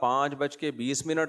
5:20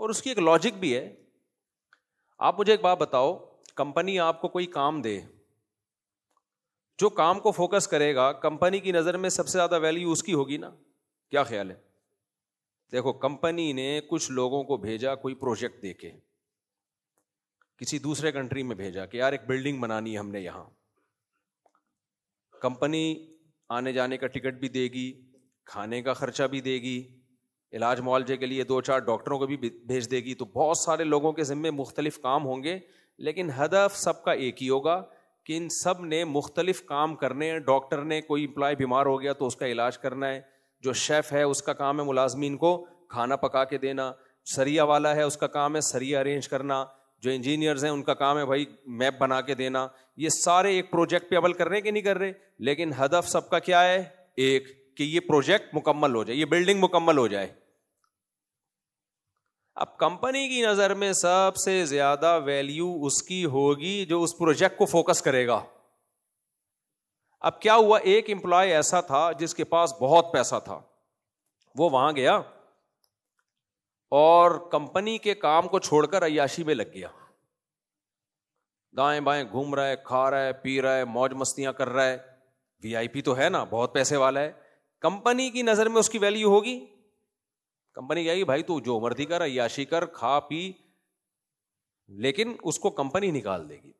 اور اس کی ایک لاجک بھی ہے. آپ مجھے ایک بات بتاؤ, کمپنی آپ کو کوئی کام دے, جو کام کو فوکس کرے گا کمپنی کی نظر میں سب سے زیادہ ویلیو اس کی ہوگی نا. کیا خیال ہے؟ دیکھو, کمپنی نے کچھ لوگوں کو بھیجا کوئی پروجیکٹ دے کے, کسی دوسرے کنٹری میں بھیجا کہ یار ایک بلڈنگ بنانی ہے ہم نے یہاں. کمپنی آنے جانے کا ٹکٹ بھی دے گی, کھانے کا خرچہ بھی دے گی, علاج معالجے کے لیے 2-4 ڈاکٹروں کو بھی بھیج دے گی. تو بہت سارے لوگوں کے ذمے مختلف کام ہوں گے, لیکن ہدف سب کا ایک ہی ہوگا کہ ان سب نے مختلف کام کرنے ہیں. ڈاکٹر نے کوئی امپلائی بیمار ہو گیا تو اس کا علاج کرنا ہے, جو شیف ہے اس کا کام ہے ملازمین کو کھانا پکا کے دینا, سریا والا ہے اس کا کام ہے سریا ارینج کرنا, جو انجینئرز ہیں ان کا کام ہے بھائی میپ بنا کے دینا. یہ سارے ایک پروجیکٹ پہ عمل کر رہے ہیں کہ نہیں کر رہے, لیکن ہدف سب کا کیا ہے؟ ایک, کہ یہ پروجیکٹ مکمل ہو جائے, یہ بلڈنگ مکمل ہو جائے. اب کمپنی کی نظر میں سب سے زیادہ ویلیو اس کی ہوگی جو اس پروجیکٹ کو فوکس کرے گا. اب کیا ہوا, ایک امپلائی ایسا تھا جس کے پاس بہت پیسہ تھا, وہ وہاں گیا اور کمپنی کے کام کو چھوڑ کر عیاشی میں لگ گیا. دائیں بائیں گھوم رہا ہے, کھا رہا ہے, پی رہا ہے, موج مستیاں کر رہا ہے. وی آئی پی تو ہے نا, بہت پیسے والا ہے. کمپنی کی نظر میں اس کی ویلیو ہوگی. کمپنی کہے گی بھائی تو جو مرضی کر, عیاشی کر, کھا پی, لیکن اس کو کمپنی نکال دے گی.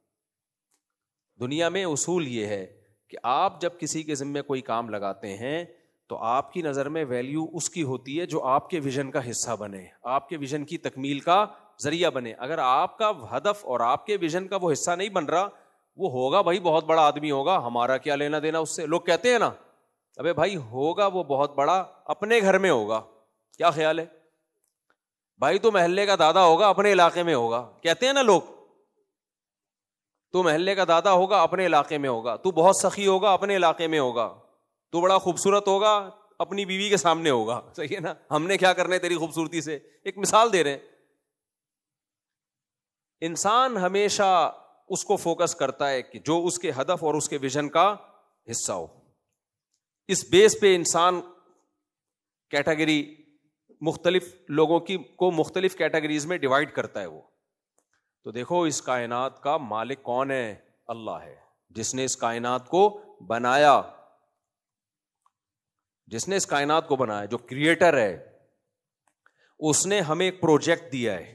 دنیا میں اصول یہ ہے کہ آپ جب کسی کے ذمے کوئی کام لگاتے ہیں تو آپ کی نظر میں ویلیو اس کی ہوتی ہے جو آپ کے ویژن کا حصہ بنے, آپ کے ویژن کی تکمیل کا ذریعہ بنے. اگر آپ کا ہدف اور آپ کے ویژن کا وہ حصہ نہیں بن رہا, وہ ہوگا بھائی بہت بڑا آدمی ہوگا, ہمارا کیا لینا دینا اس سے. لوگ کہتے ہیں نا, ابے بھائی ہوگا وہ بہت بڑا, اپنے گھر میں ہوگا. کیا خیال ہے بھائی؟ تو محلے کا دادا ہوگا, اپنے علاقے میں ہوگا. کہتے ہیں نا لوگ, تو محلے کا دادا ہوگا, اپنے علاقے میں ہوگا. تو بہت سخی ہوگا, اپنے علاقے میں ہوگا. تو بڑا خوبصورت ہوگا, اپنی بیوی کے سامنے ہوگا. صحیح ہے نا, ہم نے کیا کرنا ہے تیری خوبصورتی سے. ایک مثال دے رہے ہیں. انسان ہمیشہ اس کو فوکس کرتا ہے کہ جو اس کے ہدف اور اس کے ویژن کا حصہ ہو. اس بیس پہ انسان کیٹیگری مختلف لوگوں کی کو مختلف کیٹیگریز میں ڈیوائڈ کرتا ہے. وہ تو دیکھو, اس کائنات کا مالک کون ہے؟ اللہ ہے, جس نے اس کائنات کو بنایا. جس نے اس کائنات کو بنایا, جو کریٹر ہے, اس نے ہمیں ایک پروجیکٹ دیا ہے,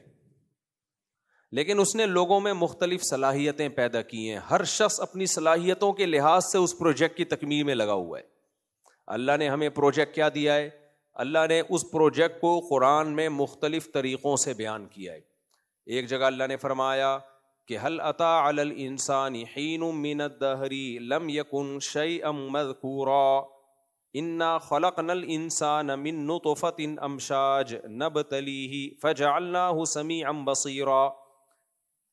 لیکن اس نے لوگوں میں مختلف صلاحیتیں پیدا کی ہیں. ہر شخص اپنی صلاحیتوں کے لحاظ سے اس پروجیکٹ کی تکمیل میں لگا ہوا ہے. اللہ نے ہمیں پروجیکٹ کیا دیا ہے؟ اللہ نے اس پروجیکٹ کو قرآن میں مختلف طریقوں سے بیان کیا ہے. ایک جگہ اللہ نے فرمایا کہ هل اتى على الانسان حين من الدهر لم يكن شيئا مذكورا انا خلقنا الانسان من نطفة امشاج نبتليه فجعلناه سميعا بصيرا.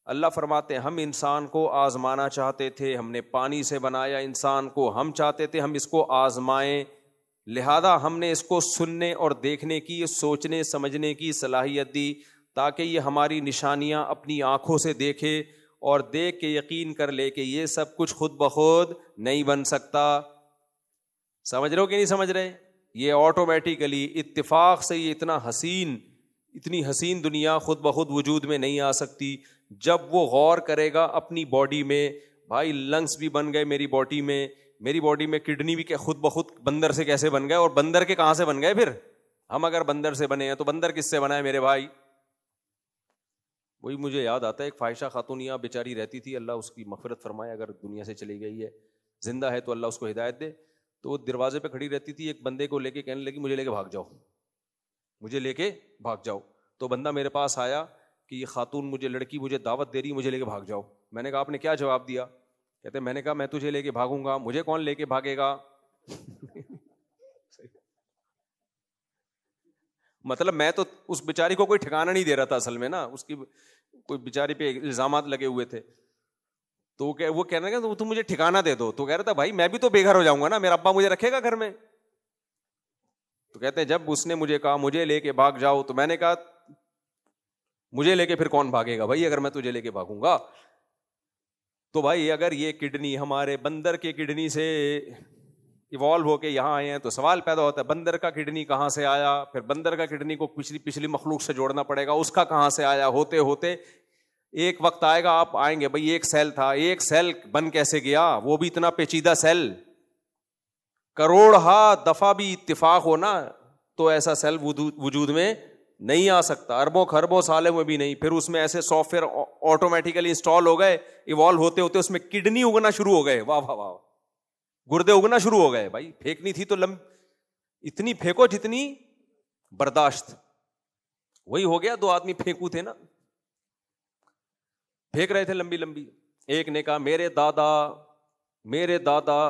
اللہ فرماتے ہیں ہم انسان کو آزمانا چاہتے تھے, ہم نے پانی سے بنایا انسان کو, ہم چاہتے تھے ہم اس کو آزمائیں, لہذا ہم نے اس کو سننے اور دیکھنے کی, سوچنے سمجھنے کی صلاحیت دی, تاکہ یہ ہماری نشانیاں اپنی آنکھوں سے دیکھے اور دیکھ کے یقین کر لے کہ یہ سب کچھ خود بخود نہیں بن سکتا. سمجھ رہے ہو کہ نہیں سمجھ رہے؟ یہ آٹومیٹیکلی اتفاق سے یہ اتنی حسین دنیا خود بخود وجود میں نہیں آ سکتی. جب وہ غور کرے گا اپنی باڈی میں, بھائی لنگس بھی بن گئے میری باڈی میں کڈنی بھی خود بخود بندر سے کیسے بن گئے, اور بندر کے کہاں سے بن گئے پھر؟ ہم اگر بندر سے بنے ہیں تو بندر کس سے بنا ہے میرے بھائی؟ وہی مجھے یاد آتا ہے, ایک فاحشہ خاتون یہاں بیچاری رہتی تھی, اللہ اس کی مغفرت فرمائے, اگر دنیا سے چلی گئی ہے, زندہ ہے تو اللہ اس کو ہدایت دے. تو وہ دروازے پہ کھڑی رہتی تھی, ایک بندے کو لے کے کہنے لگی مجھے لے کے بھاگ جاؤ. تو بندہ میرے پاس آیا کہ یہ خاتون لڑکی مجھے دعوت دے رہی, مجھے لے کے بھاگ جاؤ. میں نے کہا آپ نے کیا جواب دیا؟ کہتے میں نے کہا میں تجھے لے کے بھاگوں گا, مجھے کون لے کے بھاگے گا؟ مطلب میں تو اس بیچاری کو کوئی ٹھکانہ نہیں دے رہا تھا اصل میں نا, اس کی کوئی بیچاری پہ الزامات لگے ہوئے تھے. تو وہ کہنا کہ تم مجھے ٹھکانہ دے دو. تو کہہ رہا تھا بھائی میں بھی تو بے گھر ہو جاؤں گا نا, میرا ابا مجھے رکھے گا گھر میں. تو کہتے ہیں جب اس نے مجھے کہا مجھے لے کے بھاگ جاؤ, تو میں نے کہا مجھے لے کے پھر کون بھاگے گا بھائی, اگر میں تجھے لے کے بھاگوں گا. تو بھائی اگر یہ کڈنی ہمارے بندر کے کڈنی سے ایوالو ہو کے یہاں آئے ہیں تو سوال پیدا ہوتا ہے بندر کا کڈنی کہاں سے آیا, پھر بندر کا کڈنی کو پچھلی مخلوق سے جوڑنا پڑے گا, اس کا کہاں سے آیا, ہوتے ہوتے ایک وقت آئے گا آپ آئیں گے بھائی ایک سیل تھا, ایک سیل بن کیسے گیا, وہ بھی اتنا پیچیدہ سیل, کروڑ دفعہ بھی اتفاق ہو نا تو ایسا سیل وجود میں نہیں آ سکتا, اربوں خربوں سالوں میں بھی نہیں. پھر اس میں ایسے سافٹ ویئر آٹومیٹیکلی انسٹال ہو گئے, ایوالو ہوتے ہوتے اس میں کڈنی اگنا شروع ہو گئے, واہ واہ واہ, گردے اگنا شروع ہو گئے. بھائی پھینکنی تھی تو اتنی پھینکو جتنی برداشت, وہی ہو گیا. 2 آدمی پھینکو تھے نا, پھینک رہے تھے لمبی لمبی. ایک نے کہا میرے دادا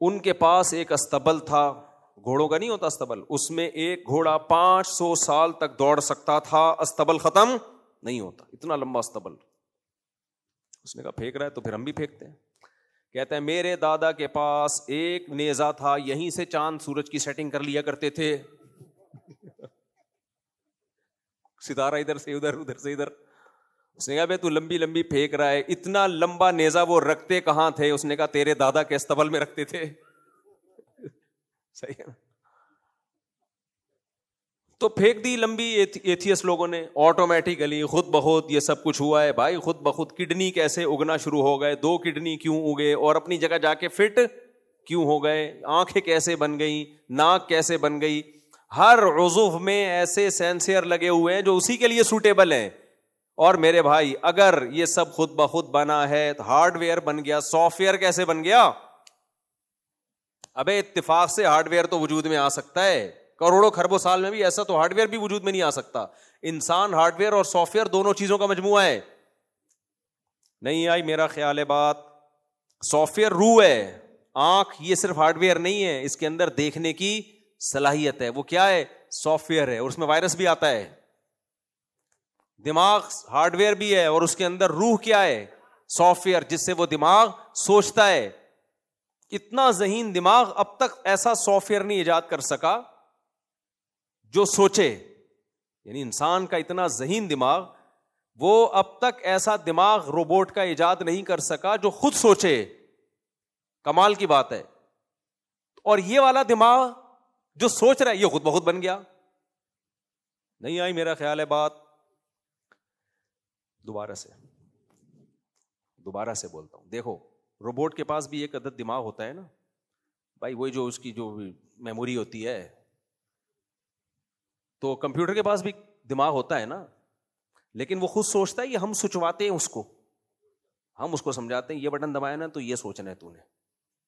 ان کے پاس ایک استبل تھا, گھوڑوں کا نہیں ہوتا استبل, اس میں ایک گھوڑا 500 سال تک دوڑ سکتا تھا, استبل ختم نہیں ہوتا, اتنا لمبا استبل. اس نے کہا پھینک رہا ہے تو پھر ہم بھی پھینکتے ہیں. کہتے ہیں میرے دادا کے پاس ایک نیزہ تھا, یہیں سے چاند سورج کی سیٹنگ کر لیا کرتے تھے, ستارہ ادھر سے ادھر, ادھر سے ادھر. اس نے کہا بھائی تو لمبی لمبی پھینک رہا ہے, اتنا لمبا نیزہ وہ رکھتے کہاں تھے؟ اس نے کہا تیرے دادا کے استبل میں رکھتے تھے. صحیح ہے. تو پھینک دی لمبی ایتھیس لوگوں نے, آٹومیٹیکلی خود بخود یہ سب کچھ ہوا ہے. بھائی خود بخود کڈنی کیسے اگنا شروع ہو گئے, 2 کڈنی کیوں اگے اور اپنی جگہ جا کے فٹ کیوں ہو گئے, آنکھیں کیسے بن گئی, ناک کیسے بن گئی, ہر عضو میں ایسے سینسر لگے ہوئے ہیں جو اسی کے لیے سوٹیبل ہیں. اور میرے بھائی اگر یہ سب خود بخود بنا ہے تو ہارڈ ویئر بن گیا, سافٹ ویئر کیسے بن گیا؟ ابے اتفاق سے ہارڈ ویئر تو وجود میں آ سکتا ہے, کروڑوں خربوں سال میں بھی ایسا تو ہارڈ ویئر بھی وجود میں نہیں آ سکتا. انسان ہارڈ ویئر اور سافٹ ویئر دونوں چیزوں کا مجموعہ ہے. نہیں آئی میرا خیال ہے بات؟ سافٹ ویئر روح ہے, آنکھ یہ صرف ہارڈ ویئر نہیں ہے, اس کے اندر دیکھنے کی صلاحیت ہے, وہ کیا ہے؟ سافٹ ویئر ہے, اور اس میں وائرس بھی آتا ہے. دماغ ہارڈ ویئر بھی ہے اور اس کے اندر روح کیا ہے؟ سافٹ ویئر, جس سے وہ دماغ سوچتا ہے. اتنا ذہین دماغ اب تک ایسا سافٹ ویئر نہیں ایجاد کر سکا جو سوچے, یعنی انسان کا اتنا ذہین دماغ, وہ اب تک ایسا دماغ روبوٹ کا ایجاد نہیں کر سکا جو خود سوچے. کمال کی بات ہے. اور یہ والا دماغ جو سوچ رہا ہے یہ خود بخود بن گیا. نہیں آئی میرا خیال ہے بات؟ دوبارہ سے بولتا ہوں, دیکھو روبوٹ کے پاس بھی ایک عدد دماغ ہوتا ہے نا بھائی, وہی جو اس کی جو میموری ہوتی ہے. تو کمپیوٹر کے پاس بھی دماغ ہوتا ہے نا, لیکن وہ خود سوچتا ہے یا ہم سوچواتے ہیں اس کو, ہم اس کو سمجھاتے ہیں یہ بٹن دبایا نا تو یہ سوچنا ہے تو نے.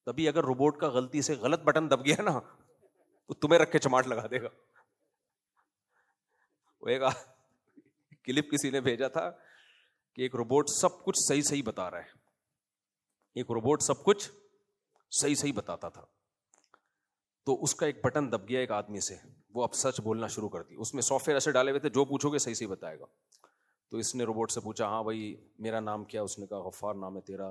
تبھی اگر روبوٹ کا غلطی سے غلط بٹن دب گیا نا تو تمہیں رکھ کے چماٹ لگا دے گا. وہ ایک کلپ کسی نے بھیجا تھا کہ ایک روبوٹ سب کچھ صحیح بتا رہا ہے, ایک روبوٹ سب کچھ صحیح بتاتا تھا, تو اس کا ایک بٹن دب گیا ایک آدمی سے, وہ اب سچ بولنا شروع کر دی. اس میں سافٹ ویئر ایسے ڈالے ہوئے تھے جو پوچھو گے صحیح بتائے گا. تو اس نے روبوٹ سے پوچھا ہاں بھائی میرا نام کیا؟ اس نے کہا غفار نام ہے تیرا,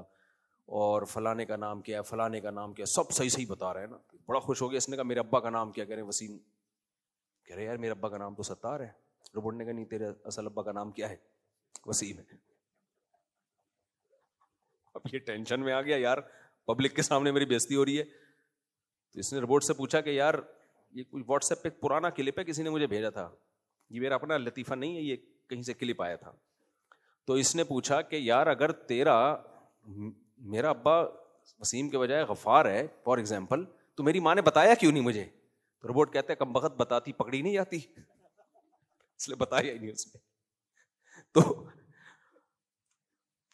اور فلانے کا نام کیا ہے, فلانے کا نام کیا ہے, سب صحیح بتا رہے ہیں نا. بڑا خوش ہو گیا. اس نے کہا میرے ابا کا نام کیا؟ کہہ رہے وسیم. کہہ رہے یار میرے ابا کا نام تو ستار ہے. روبوٹ نے کہا نہیں, تیرے اصل ابا کا نام کیا ہے؟ وسیم ہے. اب یہ ٹینشن میں آ گیا, یار پبلک کے سامنے میری بےزتی ہو رہی ہے. تو اس نے روبوٹ سے پوچھا کہ یار یہ کوئی واٹس ایپ پہ پرانا کلپ ہے, کسی نے مجھے بھیجا تھا, یہ میرا اپنا لطیفہ نہیں ہے, یہ کہیں سے کلپ آیا تھا. تو اس نے پوچھا کہ یار اگر میرا ابا وسیم کے بجائے غفار ہے فار ایگزامپل, تو میری ماں نے بتایا کیوں نہیں مجھے؟ تو روبوٹ کہتا ہے کم بخت بتاتی پکڑی نہیں جاتی, اس لیے بتایا ہی نہیں اس نے.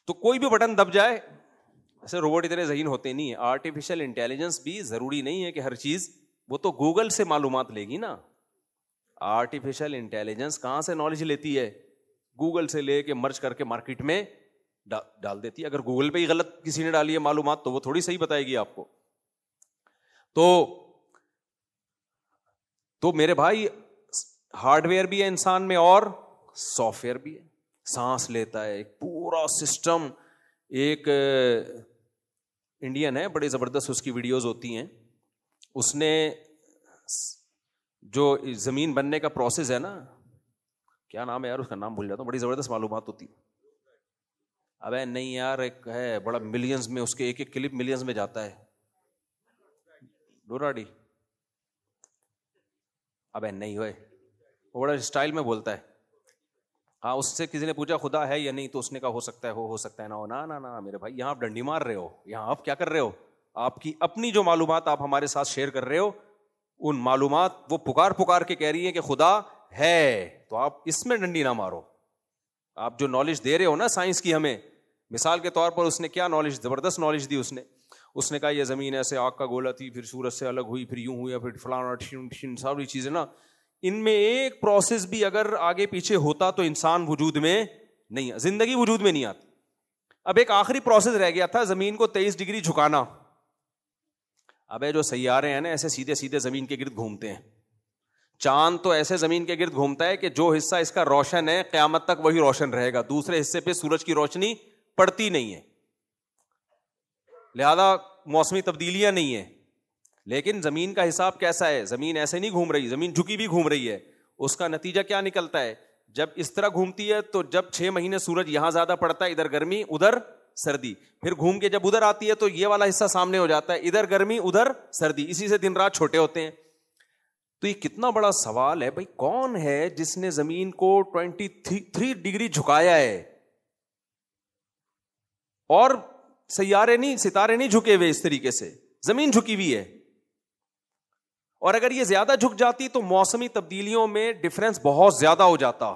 تو کوئی بھی بٹن دب جائے, ایسے روبوٹ اتنے ذہین ہوتے نہیں ہیں. آرٹیفیشل انٹیلیجنس بھی ضروری نہیں ہے کہ ہر چیز, وہ تو گوگل سے معلومات لے گی نا. آرٹیفیشل انٹیلیجنس کہاں سے نالج لیتی ہے؟ گوگل سے لے کے مرج کر کے مارکیٹ میں ڈال دیتی ہے. اگر گوگل پہ ہی غلط کسی نے ڈالی ہے معلومات تو وہ تھوڑی صحیح بتائے گی آپ کو. تو میرے بھائی ہارڈ ویئر بھی ہے انسان میں اور سافٹ ویئر بھی ہے. سانس لیتا ہے, ایک پورا سسٹم. ایک انڈین ہے بڑے زبردست, اس کی ویڈیوز ہوتی ہیں. اس نے جو زمین بننے کا پروسیس ہے نا, کیا نام ہے یار اس کا, نام بھول جاتا ہوں, بڑی زبردست معلومات ہوتی. ابے نہیں یار, ایک ہے بڑا ملینز میں, اس کے ایک کلپ ملینز میں جاتا ہے. ڈوراڈی, ابے نہیں ہوئے, وہ بڑا اسٹائل میں بولتا ہے. ہاں اس سے کسی نے پوچھا خدا ہے یا نہیں, تو اس نے کہا ہو سکتا ہے ہو سکتا ہے نہ ہو. نا میرے بھائی, یہاں آپ ڈنڈی مار رہے ہو, یہاں آپ کیا کر رہے ہو, آپ کی اپنی جو معلومات آپ ہمارے ساتھ شیئر کر رہے ہو, ان معلومات وہ پکار کے کہہ رہی ہیں کہ خدا ہے, تو آپ اس میں ڈنڈی نہ مارو. آپ جو نالج دے رہے ہو نا سائنس کی ہمیں, مثال کے طور پر اس نے کیا نالج, زبردست نالج دی اس نے کہا یہ زمین ایسے آگ کا گولا تھی, پھر سورج سے الگ ہوئی, پھر یوں ہوئی, پھر فلانا ساری چیزیں نا, ان میں ایک پروسیس بھی اگر آگے پیچھے ہوتا تو انسان وجود میں نہیں, زندگی وجود میں نہیں آتی. اب ایک آخری پروسیس رہ گیا تھا, زمین کو 23 ڈگری جھکانا. ابے جو سیارے ہیں نا ایسے سیدھے سیدھے زمین کے گرد گھومتے ہیں. چاند تو ایسے زمین کے گرد گھومتا ہے کہ جو حصہ اس کا روشن ہے قیامت تک وہی روشن رہے گا, دوسرے حصے پہ سورج کی روشنی پڑتی نہیں ہے, لہذا موسمی تبدیلیاں نہیں ہیں. لیکن زمین کا حساب کیسا ہے, زمین ایسے نہیں گھوم رہی, زمین جھکی بھی گھوم رہی ہے. اس کا نتیجہ کیا نکلتا ہے, جب اس طرح گھومتی ہے تو جب 6 مہینے سورج یہاں زیادہ پڑتا ہے, ادھر گرمی ادھر سردی, پھر گھوم کے جب ادھر آتی ہے تو یہ والا حصہ سامنے ہو جاتا ہے, ادھر گرمی ادھر سردی, اسی سے دن رات چھوٹے ہوتے ہیں. تو یہ کتنا بڑا سوال ہے بھائی, کون ہے جس نے زمین کو 23 ڈگری جھکایا ہے, اور سیارے نہیں, ستارے نہیں جھکے ہوئے اس طریقے سے, زمین جھکی ہوئی ہے. اور اگر یہ زیادہ جھک جاتی تو موسمی تبدیلیوں میں ڈفرنس بہت زیادہ ہو جاتا,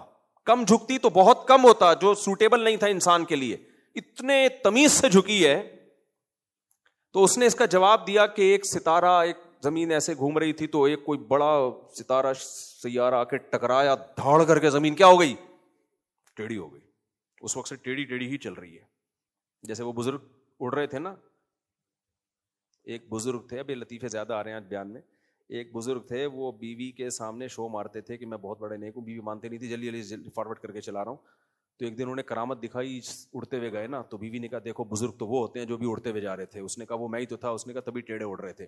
کم جھکتی تو بہت کم ہوتا, جو سوٹیبل نہیں تھا انسان کے لیے. اتنے تمیز سے جھکی ہے. تو اس نے اس کا جواب دیا کہ ایک ستارہ, ایک زمین ایسے گھوم رہی تھی تو ایک کوئی بڑا ستارہ سیارہ آ کے ٹکرایا, دھاڑ کر کے زمین کیا ہو گئی, ٹیڑھی ہو گئی. اس وقت سے ٹیڑھی ہی چل رہی ہے. جیسے وہ بزرگ اڑ رہے تھے نا, ایک بزرگ تھے, ابھی لطیفے زیادہ آ رہے ہیں آج بیان میں. ایک بزرگ تھے, وہ بیوی کے سامنے شو مارتے تھے کہ میں بہت بڑے نیک ہوں, بیوی مانتے نہیں تھی, جلدی فارورڈ کر کے چلا رہا ہوں. تو ایک دن انہوں نے کرامت دکھائی, اڑتے ہوئے گئے نا, تو بیوی نے کہا دیکھو بزرگ تو وہ ہوتے ہیں جو بھی اڑتے ہوئے جا رہے تھے. اس نے کہا وہ میں ہی تو تھا. اس نے کہا تبھی ٹیڑھے اڑ رہے تھے.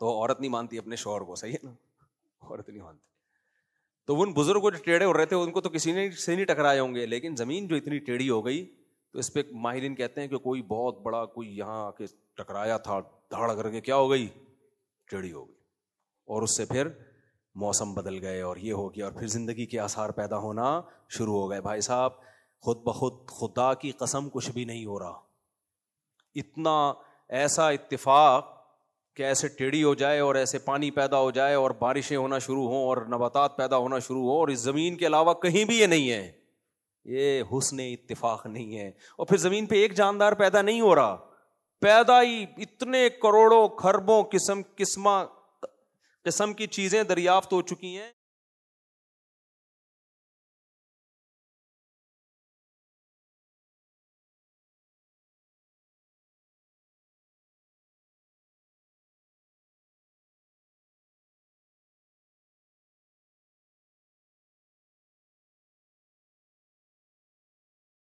تو عورت نہیں مانتی اپنے شوہر کو, صحیح ہے نا, عورت نہیں مانتی. تو ان بزرگ کو جو ٹیڑھے اڑ رہے تھے ان کو تو کسی نے سے نہیں ٹکرائے ہوں گے, لیکن زمین جو اتنی ٹیڑھی ہو گئی تو اس پہ ماہرین کہتے ہیں کہ کوئی بہت بڑا کوئی یہاں آ کے ٹکرایا تھا, دھاڑ کر کے کیا ہو گئی, ٹیڑھی ہو گئی. اور اس سے پھر موسم بدل گئے اور یہ ہو گیا, اور پھر زندگی کے آثار پیدا ہونا شروع ہو گئے. بھائی صاحب, خود بخود خدا کی قسم کچھ بھی نہیں ہو رہا. اتنا ایسا اتفاق کہ ایسے ٹیڑھی ہو جائے اور ایسے پانی پیدا ہو جائے اور بارشیں ہونا شروع ہوں اور نباتات پیدا ہونا شروع ہوں, اور اس زمین کے علاوہ کہیں بھی یہ نہیں ہے. یہ حسن اتفاق نہیں ہے. اور پھر زمین پہ ایک جاندار پیدا نہیں ہو رہا, پیدا ہی اتنے کروڑوں خربوں قسم کی چیزیں دریافت ہو چکی ہیں.